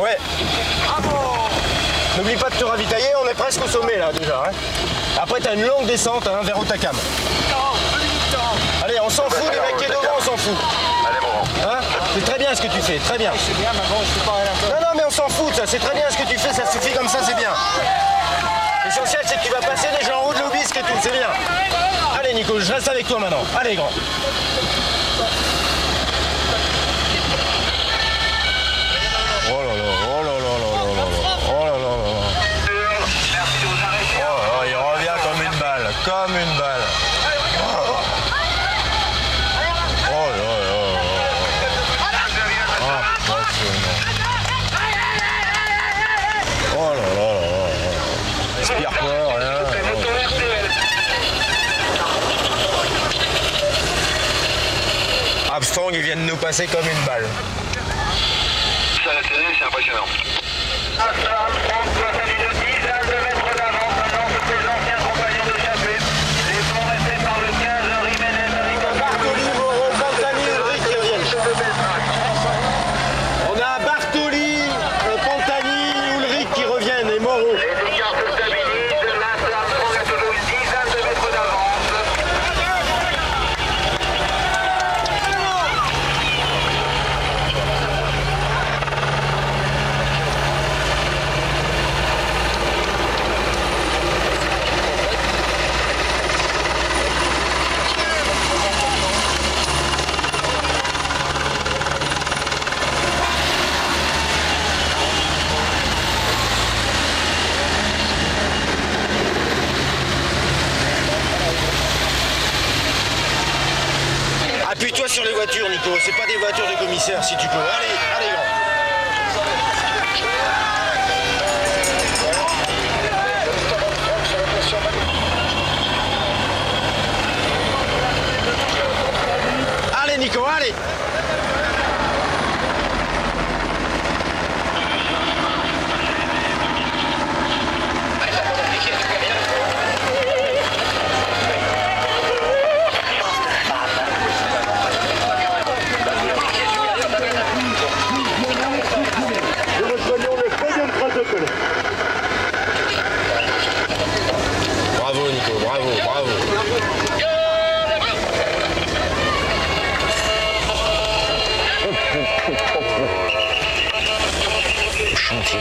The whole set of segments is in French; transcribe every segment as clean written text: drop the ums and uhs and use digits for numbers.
Ouais. N'oublie pas de te ravitailler, on est presque au sommet là déjà. Hein. Après t'as une longue descente hein, vers Otakam. Allez, on s'en fout des mecs qui est devant, on s'en fout. Allez, bon. Hein, c'est très bien ce que tu fais, très bien. C'est bien, mais bon, je suis pas rien. Non, mais on s'en fout, ça, c'est très bien ce que tu fais, ça suffit comme ça, c'est bien. L'essentiel, c'est que tu vas passer des gens en haut de l'obisque et tout, c'est bien. Allez, Nico, je reste avec toi maintenant. Allez, grand. Oh là là, oh là là là là là là, oh là là là. Oh, il revient comme une balle, comme une balle. Oh là là là. Oh là là là. Respire pas, rien. Armstrong, ils viennent nous passer comme une balle. Ça a la télé, c'est impressionnant. Armstrong doit aller de 10 à 2 mètres d'avance. Maintenant, ce sont les anciens compagnons d'échappée. Les ponts restés par le 15, Jiménez, Bartoli, Moreau, Pantani, Ulrich qui reviennent. On a Bartoli, Pantani, Ulrich qui reviennent et Moreau. les écarts se stabilisent. Là, Armstrong a toujours une dizaine de mètres d'avance. Appuie-toi sur les voitures, Nico. C'est pas des voitures de commissaire, si tu peux. Allez, allez, grand. Allez, Nico, allez. Bravo, Nico, bravo, bravo. Chantier.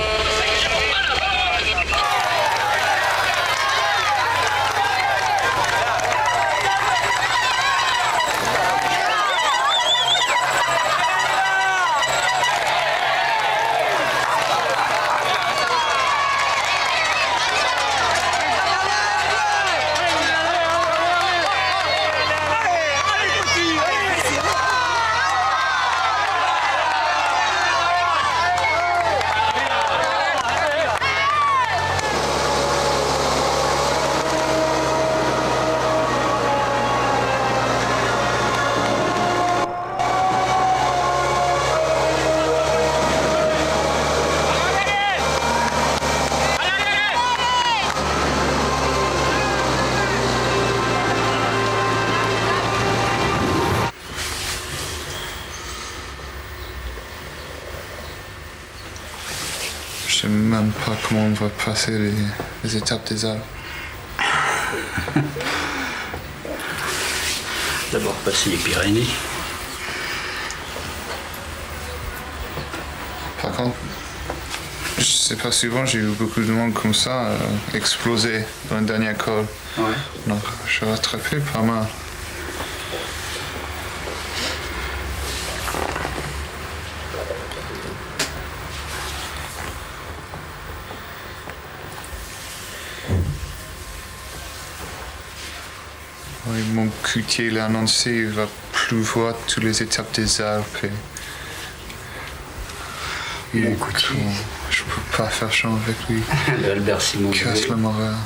Je sais même pas comment on va passer les étapes des Alpes. D'abord passer les Pyrénées. Par contre, je sais pas souvent, j'ai eu beaucoup de monde comme ça exploser dans le dernier col. Ouais. Donc je suis rattrapé pas mal. Oui, mon cutier l'a annoncé, il va pleuvoir toutes les étapes des Alpes. Mon cutier. Je peux pas faire champ avec lui. Le Albert Simon. Casse le moral.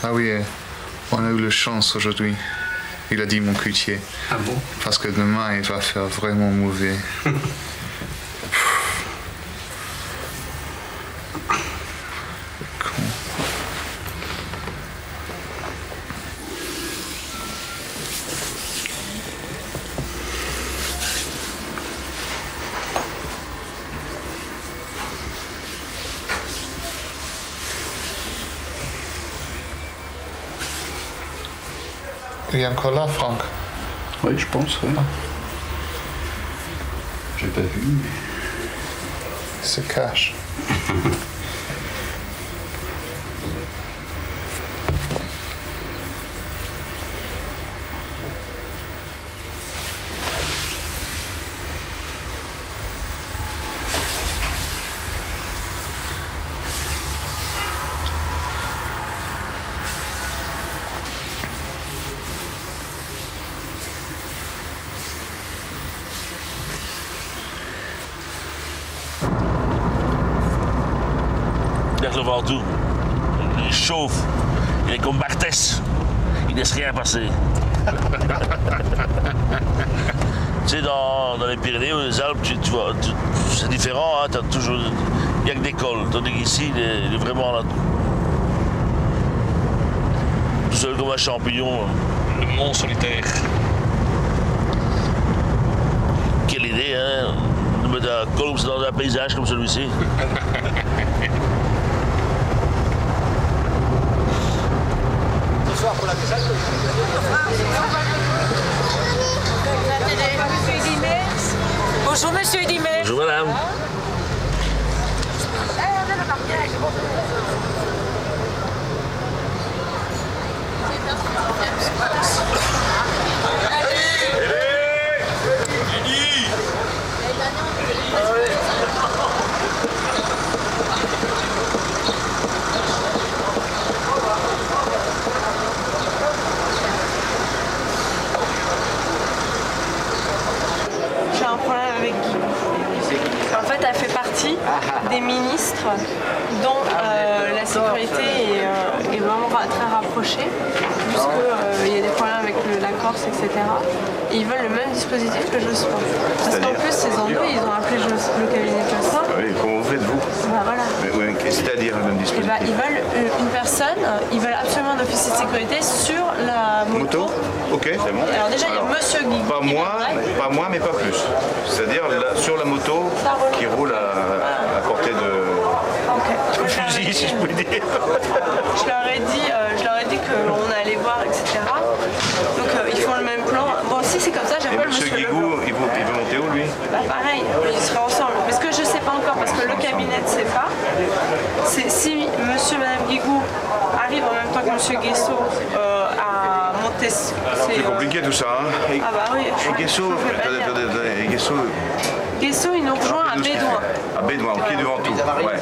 Ah oui, on a eu la chance aujourd'hui. Il a dit mon cutier. Ah bon? Parce que demain, il va faire vraiment mauvais. Il est encore là, Franck. Oui, je pense, oui. J'ai pas vu, mais... Il se cache. Regarde le Ventoux. Il chauffe. Il est comme Barthès. Il ne laisse rien passer. Tu sais, dans les Pyrénées ou les Alpes, tu vois, c'est différent. Hein, t'as toujours, il n'y a que des cols. Tandis qu'ici, il est vraiment là. Tout seul comme un champignon. Le mont solitaire. Quelle idée, hein, de mettre un col comme ça dans un paysage comme celui-ci. Bonjour Monsieur Dimet. Bonjour madame. J'ai un problème avec Guy. En fait, elle fait partie des ministres dont la sécurité est vraiment très rapprochée, puisqu'il y a des problèmes avec la Corse, etc. Et ils veulent le même dispositif que Jospin. Parce qu'en plus, ces andouilles, ils ont appelé le cabinet Jospin. Oui, comment vous faites vous? Bah voilà. Mais, oui, c'est-à-dire le même Et dispositif? bah, ils veulent une personne, ils veulent absolument un officier de sécurité sur la moto. Ok, c'est bon. Alors déjà, il y a Monsieur Guy. Pas moi, mais pas plus. C'est-à-dire sur la moto qui roule à portée de fusil, si je peux dire. Je leur ai dit qu'on allait voir, etc. Donc ils font le même plan. Bon, si c'est comme ça, Et j'appelle Monsieur Monsieur Guigou, Leblanc. il veut monter où lui? Bah pareil, ils seraient ensemble. Mais ce que je sais pas encore, parce que le cabinet ne sait pas, c'est si Monsieur et Madame Guigou arrivent en même temps que Monsieur Guesso à monter. C'est compliqué tout ça, hein? Ah bah oui. Et Guesso, je peux pas attendez, dire. et Guesso, Guesso, ils nous rejoint à Bédouin. à Bédouin, au pied du Ventoux. Ouais.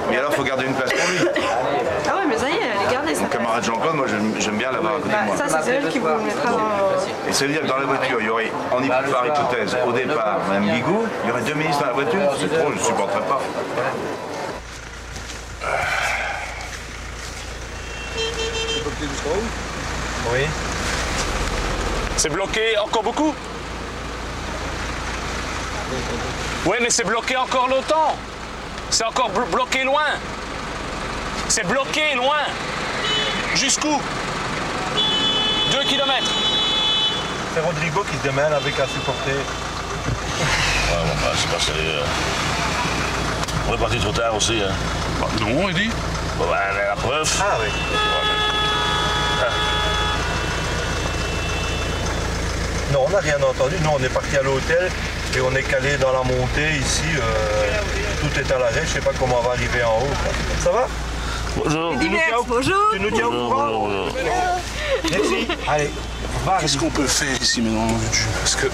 Mais alors, il faut garder une place pour lui. Ah ouais, mais ça y est, elle est gardée, ça. Mon camarade Jean-Claude, moi j'aime bien l'avoir à côté de Bah, moi. ça, c'est elle qui vous mettra dans... Et ça veut dire que dans la voiture, il y aurait, par hypothèse, au départ, Mme Guigou, il y aurait 2 ministres dans la voiture. C'est trop, je ne supporterais pas. Oui. C'est bloqué encore beaucoup? Oui, mais c'est bloqué encore longtemps. C'est encore bloqué loin. C'est bloqué loin. Jusqu'où? 2 kilomètres. C'est Rodrigo qui se démène avec un supporter. Ouais, bon, bah, c'est pas sérieux. On est parti trop tard aussi. Hein. Bah, non, il dit. Bon, bah, la preuve. Ah oui. Non, on n'a rien entendu. Nous, on est parti à l'hôtel et on est calé dans la montée ici. Tout est à l'arrêt. Je sais pas comment on va arriver en haut. Quoi. Ça va? Bonjour. Bonjour. Tu nous tiens au courant? Bonjour. Merci. Allez, va. Qu'est-ce qu'on peut faire ici maintenant? Parce que...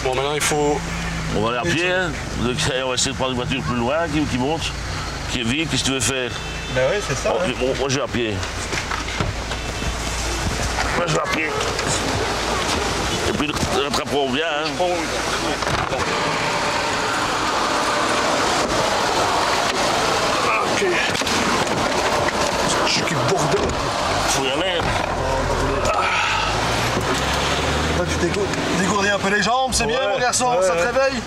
Bon, maintenant, il faut... On va aller à pied, hein. Donc, on va essayer de prendre une voiture plus loin qui monte, qui est vide. Qu'est-ce que tu veux faire? Ben oui, c'est ça. Bon, hein. moi, je vais à pied. Moi, je vais à pied. Et puis, rattraperons bien. Hein. Ok. Quel bordel. Faut y aller. Toi, tu dégourdis un peu les jambes, c'est bien, mon garçon, ça te réveille?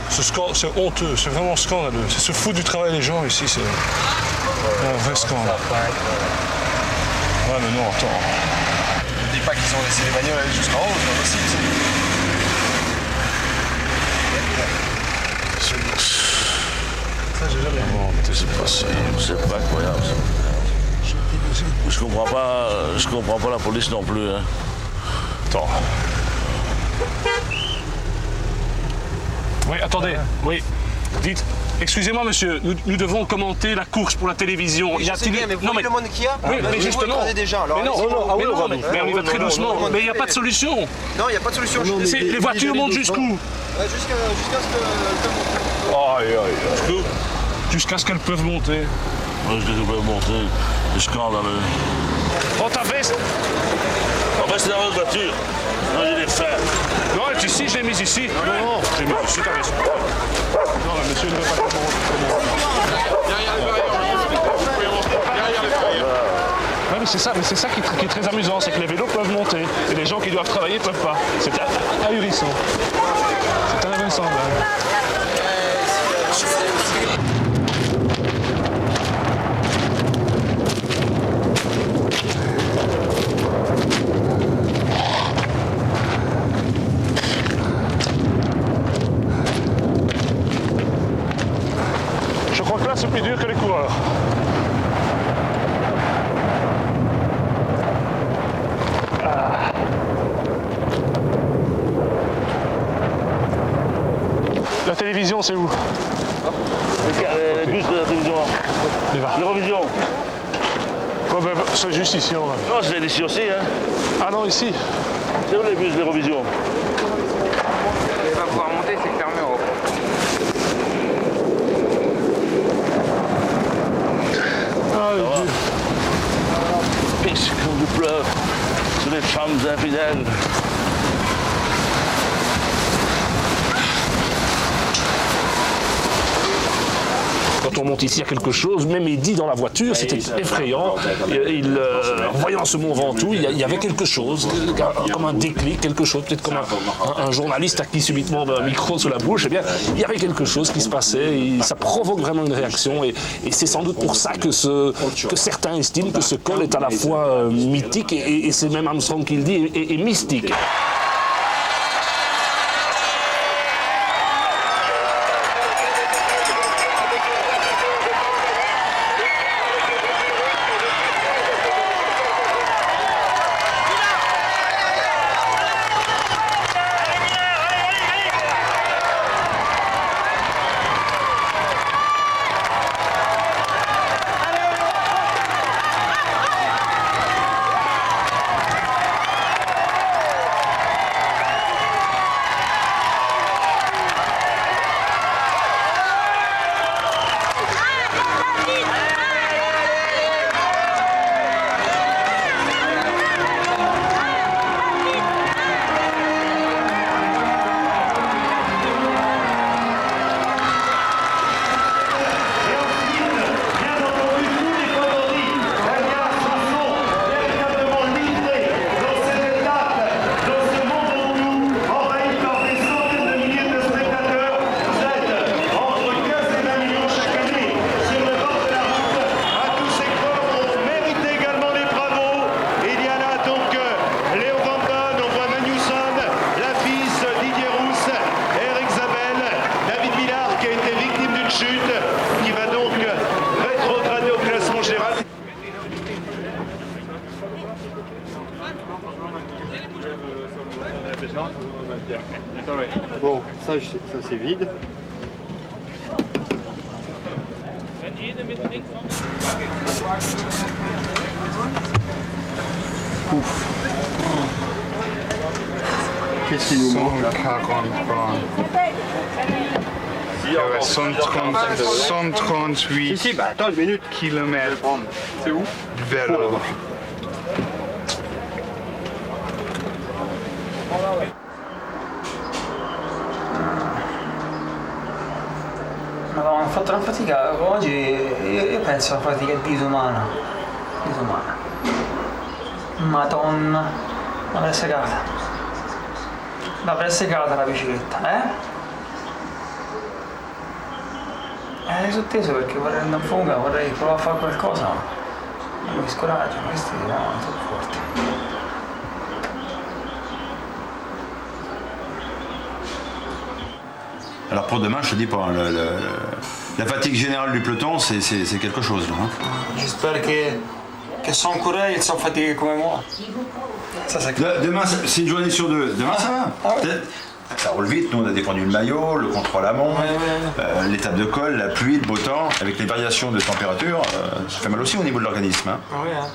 C'est honteux, c'est vraiment scandaleux. C'est se foutre du travail des gens ici, c'est un vrai scandale. Ouais, mais non, attends. Ne dis pas qu'ils ont laissé les bagnoles aller jusqu'en haut, c'est pas possible. Ça, j'ai jamais vu. Non, mais c'est possible. C'est pas incroyable. Ça. Je comprends pas la police non plus. Hein. Attends. Oui, attendez. Oui. Dites. Excusez-moi, monsieur, nous devons commenter la course pour la télévision. Oui, je sais bien, mais vous voyez le monde qu'il y a. Oui, mais justement. Des gens, alors mais on y va très doucement. Mais il n'y a pas de solution. Non, il n'y a pas de solution. Les voitures montent jusqu'où? Jusqu'à ce que... Aïe. Jusqu'à ce qu'elles peuvent monter. Moi, je les peux monter. C'est scandaleux. Prends ta veste. En fait, c'est dans votre voiture. Non, j'ai les faire. Non, elle est ici, je l'ai mise ici. Non, je l'ai mise ici, ta veste. Non, mais monsieur ne veut pas comment. Ouais, mais c'est ça qui est très amusant, c'est que les vélos peuvent monter et les gens qui doivent travailler ne peuvent pas. C'est ahurissant. C'est invraisemblable. Je crois que là, c'est plus dur que les coureurs. La télévision, c'est où? Les bus de la télévision. L'Eurovision. Ouais, ben, c'est juste ici, on va. Non, c'est ici aussi. Hein. Ah non, ici. C'est où les bus de l'Eurovision? Il va pouvoir monter, c'est fermé en haut. Ah, Dieu. Pisse comme du pleuve sur les femmes infidèles. Quand on monte ici, il y a quelque chose, même Eddy dans la voiture, c'était effrayant. En voyant ce Mont Ventoux, il y avait quelque chose, comme un déclic, quelque chose, peut-être comme un journaliste à qui subitement un micro sous la bouche. Eh bien, il y avait quelque chose qui se passait, et ça provoque vraiment une réaction. Et c'est sans doute pour ça que certains estiment que ce col est à la fois mythique, et c'est même Armstrong qui le dit, et mystique. Bon, ça c'est vide. Ouf. Qu'est-ce qui nous manque là? 138 Ici, bah attends une minute. kilomètres C'est où? vélo. Madonna, ho fatto una fatica oggi, io penso una fatica disumana. Madonna, l'avrei segata. L'avrei segata la bicicletta, È sotteso perché vorrei andare in fuga, vorrei provare a fare qualcosa, ma non mi scoraggio, questi no, sono forti. Alors pour demain, je te dis pas, la fatigue générale du peloton, c'est quelque chose. Là, hein. J'espère che Che sono courir, ils sont fatigués comme moi. Ça, c'est clair. Demain, c'est une journée sur deux. Demain, ça va. Ah ouais. Peut-être- Ça roule vite. Nous, on a défendu le maillot, le contrôle amont, l'étape de col, la pluie, le beau temps. Avec les variations de température, ça fait mal aussi au niveau de l'organisme. Hein. Ah ouais, hein.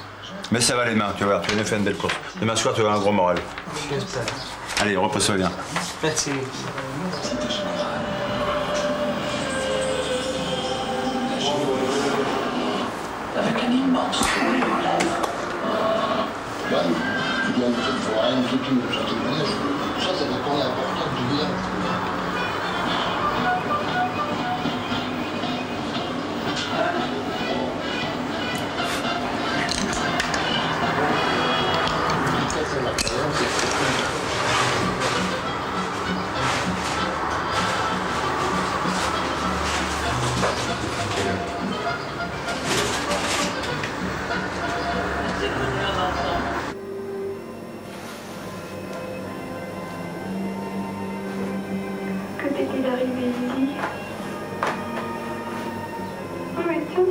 Mais ça va les mains, tu vas voir, tu viens de faire une belle course. Demain soir, tu vas avoir un gros moral. J'espère. Allez, repose-toi bien. Merci. Avec un immense sourire aux lèvres. Il y a cette foraine, toute une certaine manière. Ça dépend de l'importance du village. Que t'est-il arrivé ici? Où es-tu?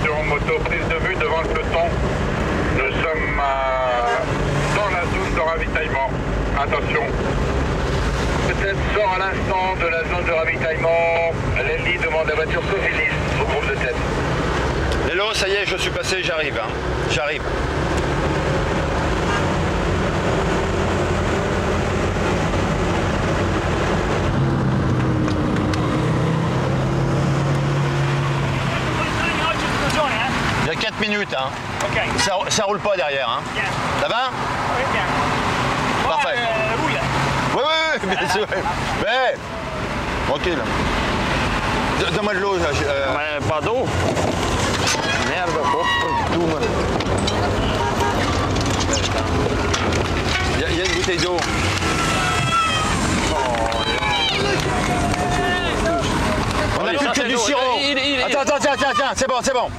Sur moto, prise de vue devant le peloton. Nous sommes dans la zone de ravitaillement. Attention. Peut-être sort à l'instant de la zone de ravitaillement. Lely demande la voiture Sophilis au groupe de tête. Hello, ça y est, je suis passé, j'arrive. Hein. J'arrive. Il y a 4 minutes, hein. Ça roule pas derrière, hein. Ça va? Oui, bien. Parfait. Roule. Oui, bien sûr. Mais, tranquille. Donne-moi de l'eau. Mais pas d'eau. Merde, tout. Il y a une bouteille d'eau. On a plus que du sirop. Attends, tiens, c'est bon.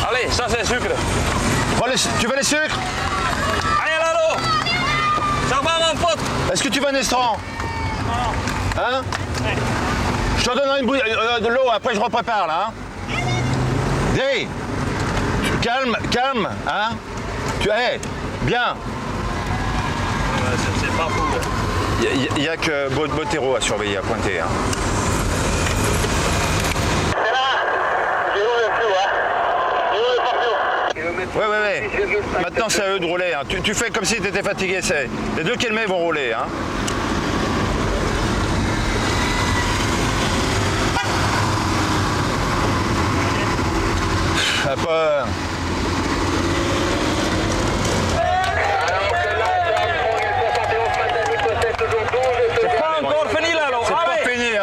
Allez, ça c'est sucre. Tu veux les sucres? Allez, Lalo. Ça va, mon pote. Est-ce que tu veux un restaurant? Hein? Je te donne une bouteille de l'eau, après je reprépare là. Hein? Hey, calme, hein? Bien. C'est pas fou. Il n'y a que Bottero à surveiller, à pointer. Hein. Ouais. Maintenant c'est à eux de rouler. Hein. Tu fais comme si tu étais fatigué. Les 2 km vont rouler. Hein. Pas... C'est pas encore fini, Lalo.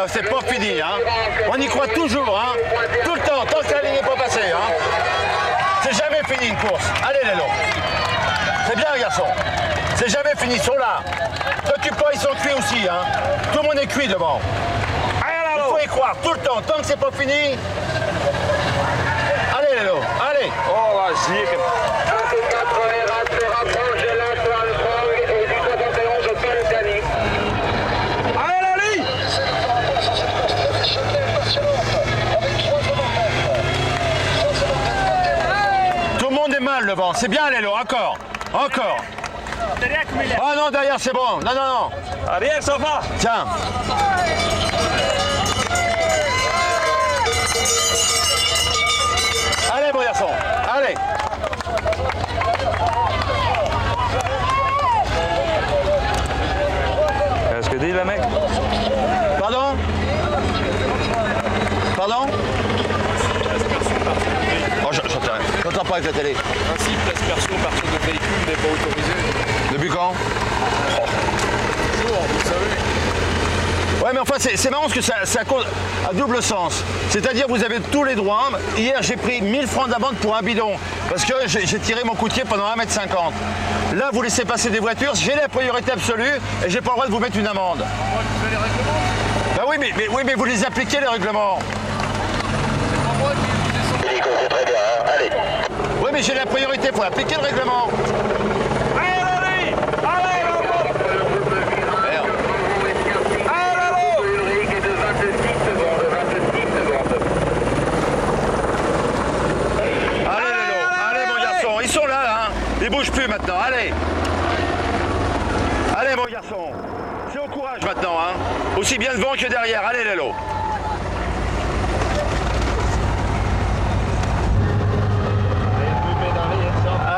C'est pas fini. Hein. On y croit toujours. Hein. Tout le temps, tant que la ligne n'est pas passée. Hein. C'est jamais fini une course. Allez, Lélo. C'est bien, garçon. C'est jamais fini. Ils sont là. T'occupe pas, ils sont cuits aussi. Hein. Tout le monde est cuit devant. Il faut y croire tout le temps. Tant que c'est pas fini. Allez, Lélo. Allez. Oh, la zieke. 24 Herat se rapproche de l'Armstrong et du 71 au Peltani. Allez, Lali. Tout le monde est mal devant. C'est bien, Lélo. Encore. Ah non, derrière, c'est bon. Non. Arrière, ça va. Tiens. Allez, mon garçon. Allez. Qu'est-ce que dit le mec? Pardon? Oh, j'entends pas avec la télé. Principe, l'aspersion à partir de véhicules n'est pas autorisée. Depuis quand? mais enfin c'est marrant parce que ça cause à double sens. C'est-à-dire vous avez tous les droits. Hier j'ai pris 1000 francs d'amende pour un bidon parce que j'ai tiré mon coup de pied pendant 1,50 m. Là vous laissez passer des voitures, j'ai la priorité absolue et j'ai pas le droit de vous mettre une amende. Tu fais les règlements? Bah oui mais vous les appliquez les règlements. C'est très bien, hein. Allez. Oui mais j'ai la priorité, faut appliquer le règlement. Ils bougent plus maintenant, allez. Allez mon garçon. C'est au courage maintenant, hein. Aussi bien devant que derrière, allez Lélo.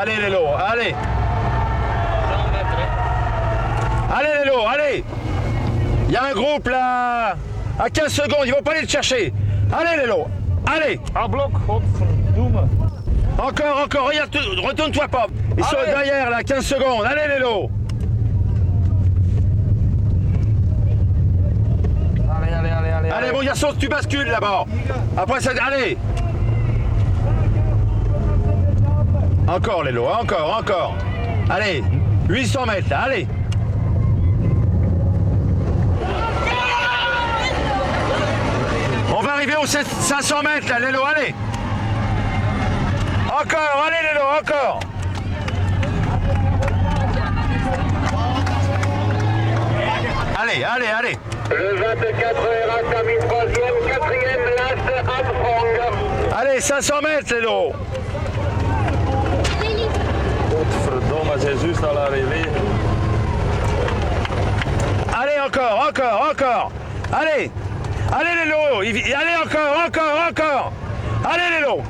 Allez Lélo, allez. Allez Lélo, allez. Il y a un groupe là. À 15 secondes, ils vont pas aller le chercher. Allez Lélo, allez. Un bloc, Encore, regarde, retourne-toi pas. Ils sont derrière là, 15 secondes. Allez Lélo. Allez mon garçon, tu bascules là-bas. Après ça, allez. Encore Lélo, encore. Allez, 800 mètres là, allez. On va arriver aux 500 mètres là, Lélo, allez. Encore, allez Lélo, encore. Allez. Le 24 RA termine 3e, 4e place Armstrong. Allez, 500 mètres Lélo. Godverdomme, c'est juste à l'arrivée. Allez, encore. Allez Lélo, allez encore. Allez Lélo.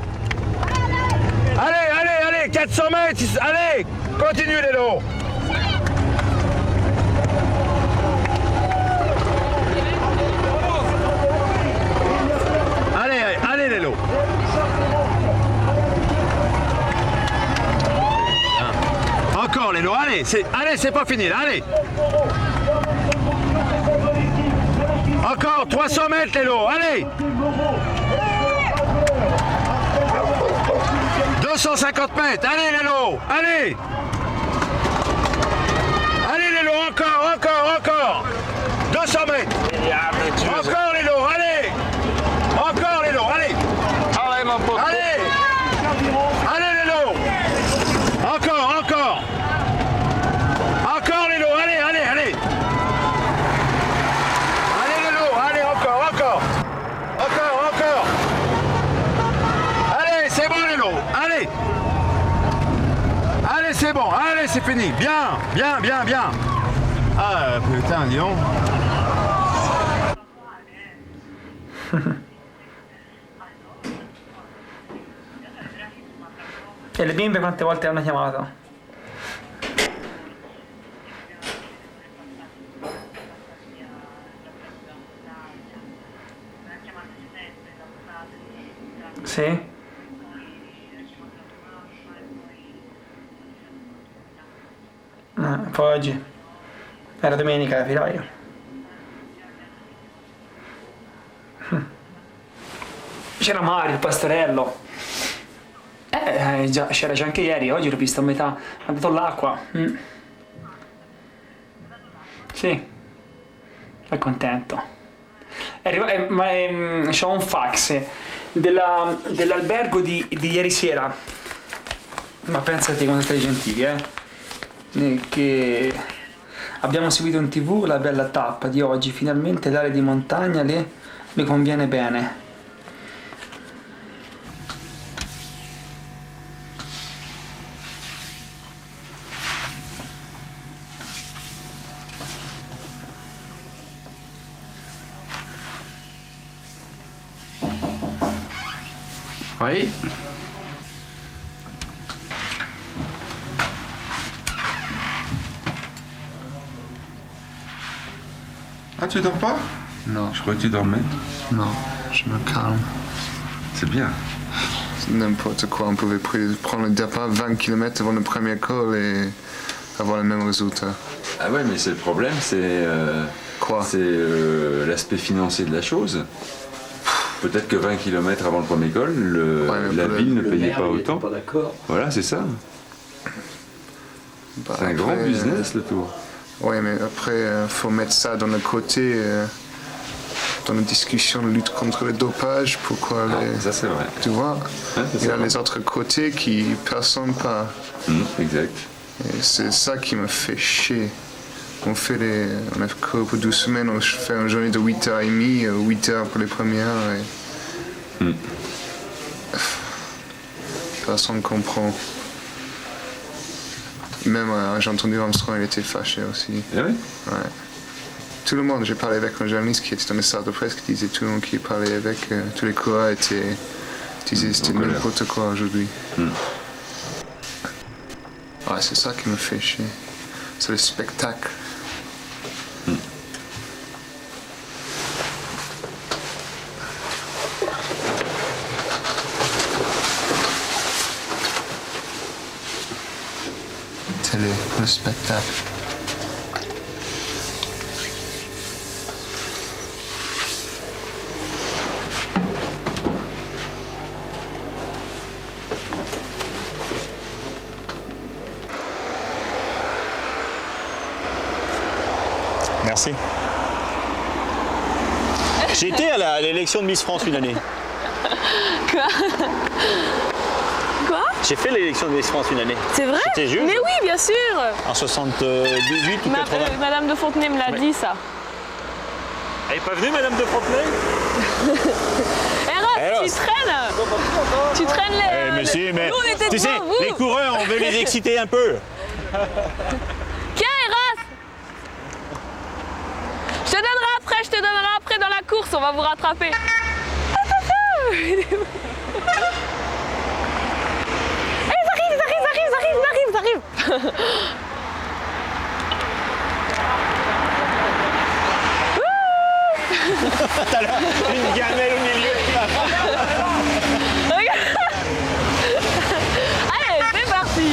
Allez, 400 mètres, allez, continue Lélo. Allez Lélo. Encore Lélo, allez, c'est pas fini là, allez. Encore 300 mètres Lélo, allez. 250 mètres, allez Lélo, allez. Allez Lélo, encore. 200 mètres. Encore Lélo, allez. Encore Lélo, allez. Allez mon pote. Allez Lélo. Encore. Encore Lélo, allez. Allez Lélo, allez, encore. Encore. Allez, c'est bon Lélo, allez. Allez, c'est bon, allez, c'est fini. Bien. Ah putain, dis donc. E le bimbe quante volte hanno chiamato? Sì? Poi oggi era domenica, firaio. C'era Mario, il pastorello. Già, c'era già anche ieri, oggi l'ho visto a metà, ha dato l'acqua. Sì, è contento. C'ho un fax dell'albergo di ieri sera. Ma pensate quando state gentili, che abbiamo seguito in TV la bella tappa di oggi, finalmente l'area di montagna le conviene bene. Oui. Ah, tu dors pas? Non. Je crois que tu dormais. Non, je me calme. C'est bien. C'est n'importe quoi. On pouvait prendre le départ 20 km avant le premier col et avoir le même résultat. Ah ouais, mais c'est le problème, c'est... Quoi? C'est l'aspect financier de la chose. Peut-être que 20 km avant le premier col, la ville ne payait pas autant. Voilà, c'est ça. C'est un grand business le Tour. Oui, mais après, il faut mettre ça dans le côté, dans la discussion de lutte contre le dopage. Pourquoi ça, c'est vrai. Tu vois, il y a vrai. les autres côtés qui personne pas. Exact. Et c'est ça qui me fait chier. On a couru pour 12 semaines, on fait une journée de 8h30, 8h pour les premières. Et... Personne ne comprend. Même j'ai entendu Armstrong, il était fâché aussi. Ah oui? Ouais. Tout le monde, j'ai parlé avec un journaliste qui était dans les salles de presse qui disait tout le monde qui parlait avec, tous les coureurs disaient c'était n'importe quoi aujourd'hui. Ouais, c'est ça qui me fait chier. C'est le spectacle. Télé, le spectacle. Merci. J'ai été à l'élection de Miss France une année. Quoi? Quoi? J'ai fait l'élection de Miss France une année. C'est vrai? J'étais juge. Mais oui, bien sûr. En 78 ou 80. Madame de Fontenay me l'a dit, ça. Elle n'est pas venue, Madame de Fontenay? Eras, tu traînes. Tu traînes les... Mais si, mais Nous, on était tu sais, devant vous. les coureurs, on veut les exciter un peu. Tiens, Eras. Je te donnerai après dans la course, on va vous rattraper. Ils arrivent. T'as là une gamelle au milieu. Allez, c'est parti.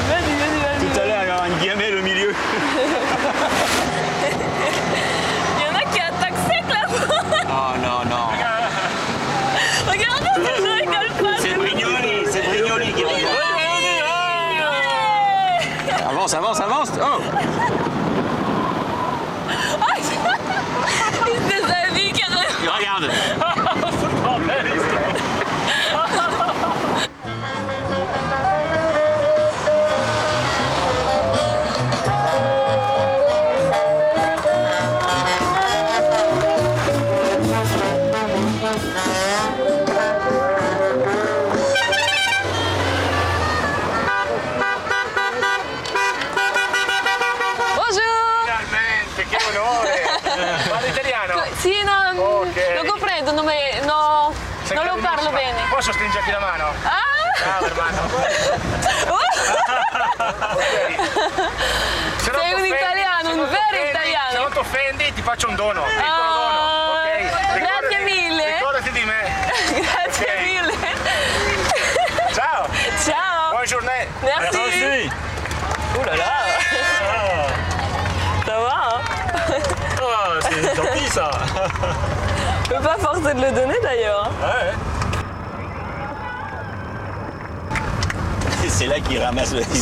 Vas-y. Tout à l'heure, il y aura une gamelle au milieu. Il y en a qui attaquent sec là-bas. Oh non. Regarde, je rigole pas. C'est Brignoli qui regarde. Avance. Oh. Il se déshabille carrément. Regarde. Bonjour. Che onore. Parli italiano? Sì, no, Ok. lo comprendo, non lo parlo bene. Posso stringerti la mano? Ciao, hermano. Sei un italiano, un vero italiano. Se non ti offendi ti faccio un dono. Un piccolo dono, ok? Grazie mille. Ricordati di me. Grazie Ok. mille. Ciao. Ciao. Bonne journée. Merci. Ouh là là. Ça va, hein? Oh, c'est gentil ça. Je peux pas forcer de le donner d'ailleurs. Ouais. C'est là qu'il se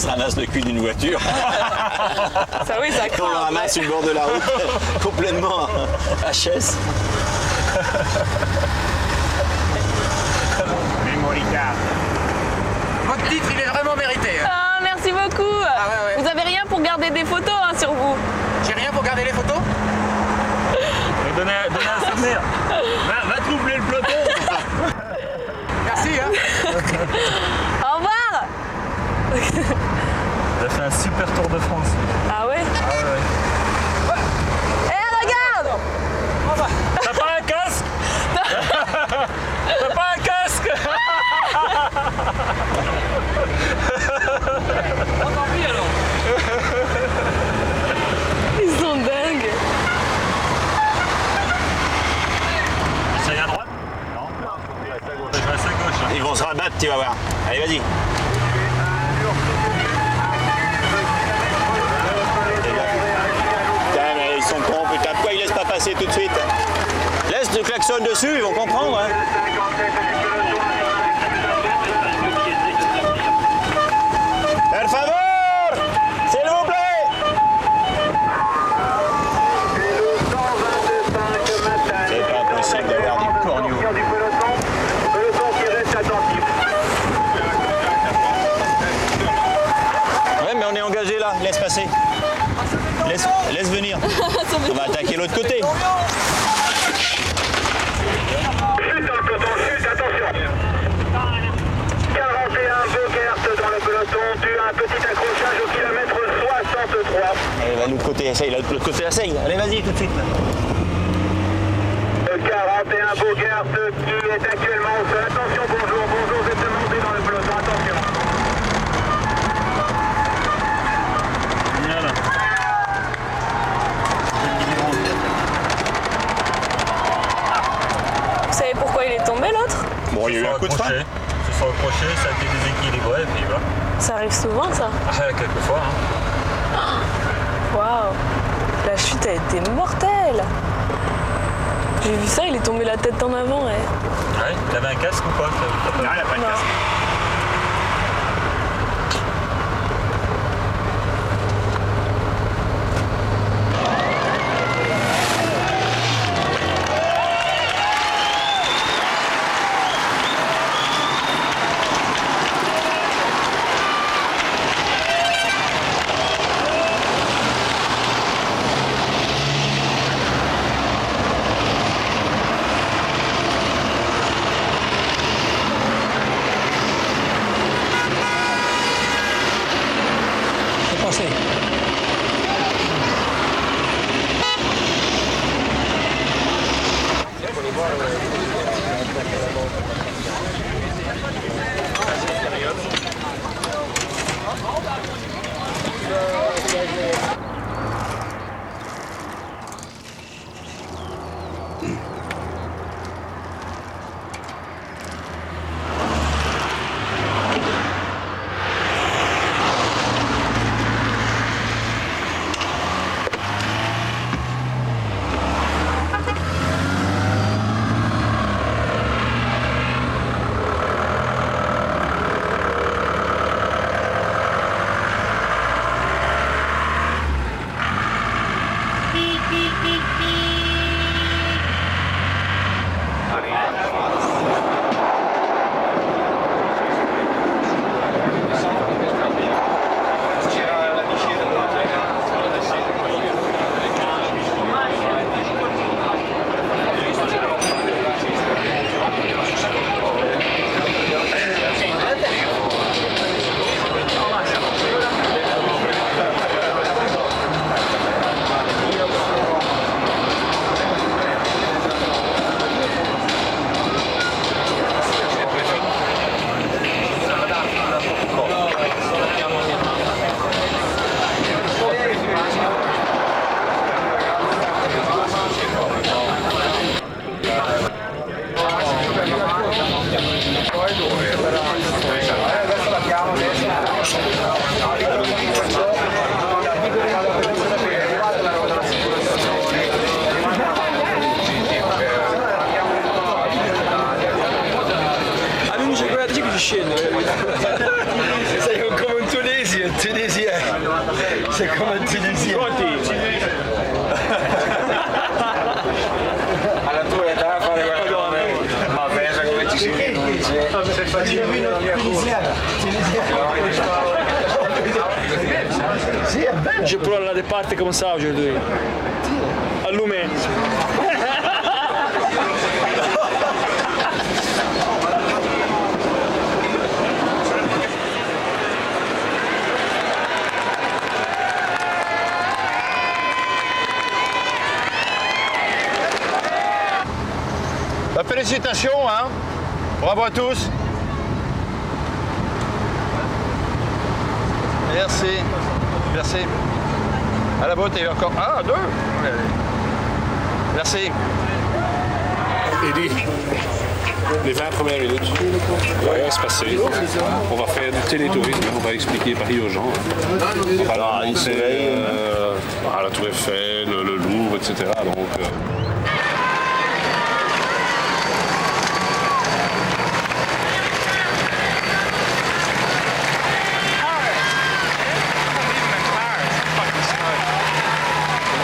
ramasse le cul d'une voiture. Ça oui, ça Quand on le craint. ramasse sur le bord de la route, complètement HS. Mémorica. Votre titre, il est vraiment mérité. Hein. Ah, merci beaucoup. ouais. Vous avez rien pour garder des photos hein, sur vous. J'ai rien pour garder les photos. Donnez un souvenir. Va troubler le peloton. Merci. Hein. Au revoir. Vous avez fait un super Tour de France. Ah ouais? Ah ouais. Eh, regarde. T'as pas un casque? T'as pas un casque? Tant pis alors. Ils sont dingues. Ça y est à droite? Non. Je reste à gauche. Ils vont se rabattre, tu vas voir. Allez, vas-y. Putain, mais ils sont cons, putain. Pourquoi ils laissent pas passer tout de suite. Laisse le klaxon dessus, ils vont comprendre. Hein. Per favor, s'il vous plaît. C'est pas possible d'avoir des corneaux. Ouais, mais on est engagé là, laisse passer. Laisse venir. On va attaquer l'autre côté. Chute dans le peloton, chute, attention. 41 Bogert dans le peloton, dû à un petit accrochage au kilomètre 63. Allez, va de l'autre côté, essaye, l'autre côté, essaye. Allez, vas-y, tout de suite. 41 Bogert qui est actuellement au sol. Attention, bonjour, je vais te monter dans le peloton, attention. Voilà. Vous savez pourquoi il est tombé l'autre? Bon, il y a eu un coup de frein. Ils se sont accrochés, ça a été déséquilibré, et puis voilà. Ça arrive souvent ça? Ah, quelquefois. Hein. Waouh! La chute a été mortelle! J'ai vu ça, il est tombé la tête en avant. Ouais. Ouais, t'avais un casque ou pas? Non, il n'a pas de casque. C'est comme un Tunisien. C'est comme un Tunisien. Alla tua età fare qualcosa. Ma pensa come ci si riduce. Je prends la départ comme ça aujourd'hui. Allumé. Bah, félicitations, hein. Bravo à tous. Merci. Merci. À la botte, il y a encore un, deux. Merci. Eddie, les 20 premières minutes, il va rien se passer. On va faire du télétourisme, on va expliquer Paris aux gens. On va leur montrer la Tour Eiffel, le Louvre, etc. Donc, on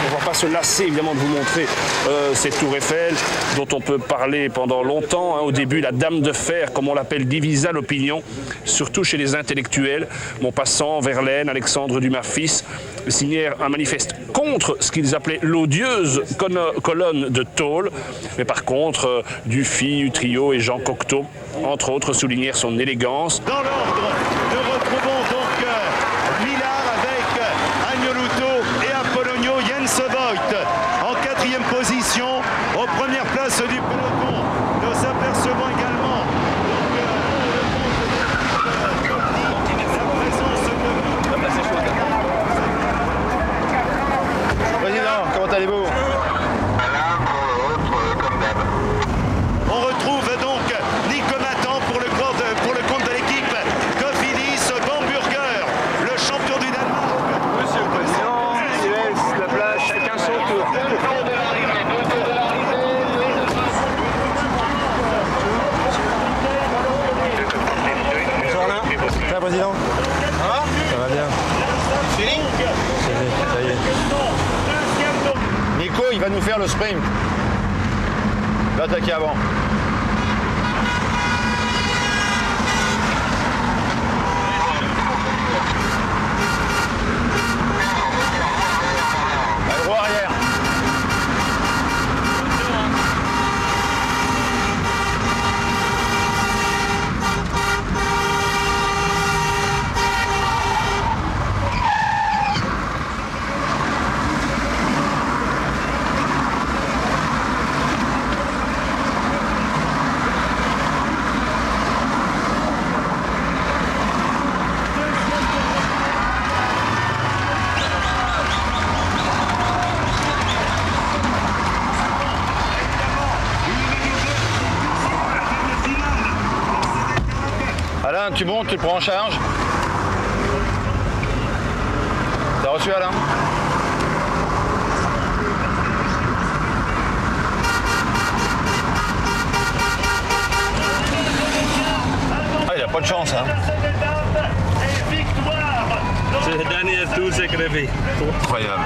ne va pas se lasser évidemment de vous montrer cette tour Eiffel dont on peut parler pendant longtemps. Au début, la dame de fer, comme on l'appelle, divisa l'opinion, surtout chez les intellectuels. Maupassant, Verlaine, Alexandre Dumas fils signèrent un manifeste contre ce qu'ils appelaient l'odieuse colonne de tôle. Mais par contre, Dufy, Utrillo et Jean Cocteau, entre autres, soulignèrent son élégance. Dans l'ordre, nous retrouvons donc Millard avec Agnolouto et Apollonio Jens Voigt en 4e position, aux premières places du peloton. Nous apercevons également Président, comment allez-vous? On retrouve donc Nico Nathan pour le compte de l'équipe Cofidis Bamburger, le champion du Danemark. Monsieur le Président, il laisse la place, chacun son tour. Bonjour Alain. Ça va, Président? Ça va? Ça va bien. Feeling? Ça y est. Nico, il va nous faire le sprint. Il va attaquer avant. Allez, droit arrière. Alain, tu montes, tu le prends en charge. T'as reçu Alain? Ah, il a pas de chance, hein. C'est le dernier tour, c'est crevé. Incroyable.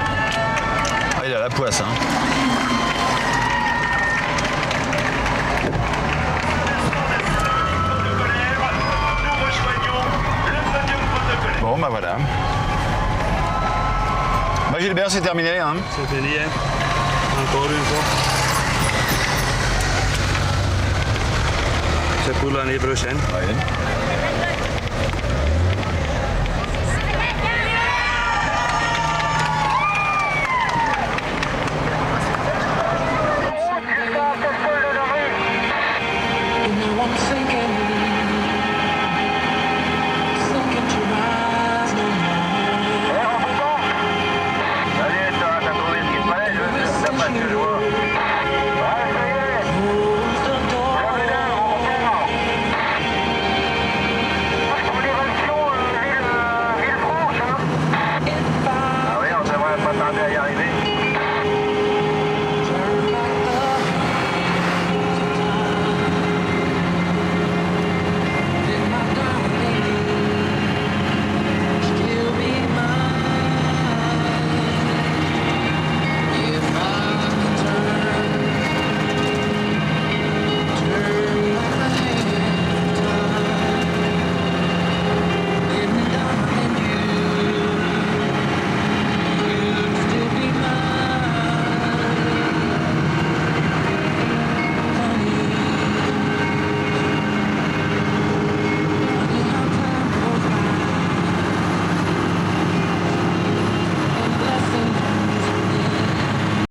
Ah, il a la poisse, hein. Bon, bah voilà. Bah Gilbert, c'est terminé, hein. C'est fini, hein. Encore une fois. C'est pour l'année prochaine. Ouais.